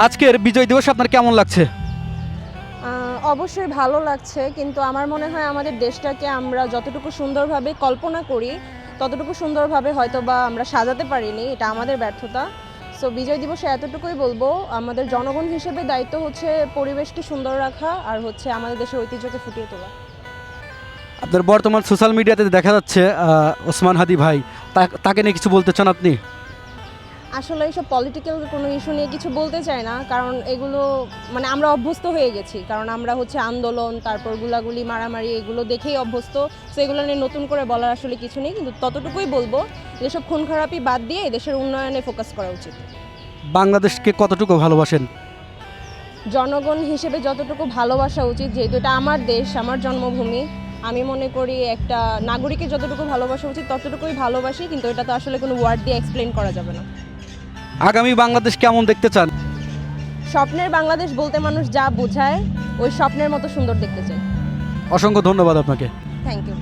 আজকের বিজয় দিবস আপনার কেমন লাগছে? অবশ্যই ভালো লাগছে, কিন্তু আমার মনে হয় আমাদের দেশটাকে আমরা যতটুকু সুন্দরভাবে কল্পনা করি ততটুকু সুন্দরভাবে হয়তো বা আমরা সাজাতে পারিনি, এটা আমাদের ব্যর্থতা। সো বিজয় দিবসে এতটুকুই বলবো, আমাদের জনগণ হিসেবে দায়িত্ব হচ্ছে পরিবেশকে সুন্দর রাখা আর হচ্ছে আমাদের দেশের ঐতিহ্যকে ফুটিয়ে তোলা। আপনার বর্তমান সোশ্যাল মিডিয়াতে দেখা যাচ্ছে ওসমান হাদি ভাই, তাকে নিয়ে কিছু বলতে চান আপনি? আসলে এইসব পলিটিক্যাল কোনো ইস্যু নিয়ে কিছু বলতে চাই না, কারণ এগুলো মানে আমরা অভ্যস্ত হয়ে গেছি, কারণ আমরা হচ্ছে আন্দোলন তারপর গুলাগুলি মারামারি এগুলো দেখেই অভ্যস্ত। সো এগুলো নিয়ে নতুন করে বলার আসলে কিছু নেই, কিন্তু ততটুকুই বলবো যেসব খুন খারাপি বাদ দিয়ে দেশের উন্নয়নে ফোকাস করা উচিত। বাংলাদেশকে কতটুকু ভালোবাসেন? জনগণ হিসেবে যতটুকু ভালোবাসা উচিত, যেহেতু এটা আমার দেশ, আমার জন্মভূমি, আমি মনে করি একটা নাগরিকের যতটুকু ভালোবাসা উচিত ততটুকুই ভালোবাসি, কিন্তু এটা তো আসলে কোনো ওয়ার্ড দিয়ে এক্সপ্লেন করা যাবে না। আগামী বাংলাদেশ কেমন দেখতে চান? স্বপ্নের বাংলাদেশ বলতে মানুষ যা বোঝায় ওই স্বপ্নের মতো সুন্দর দেখতে চাই। অসংখ্য ধন্যবাদ আপনাকে। Thank you.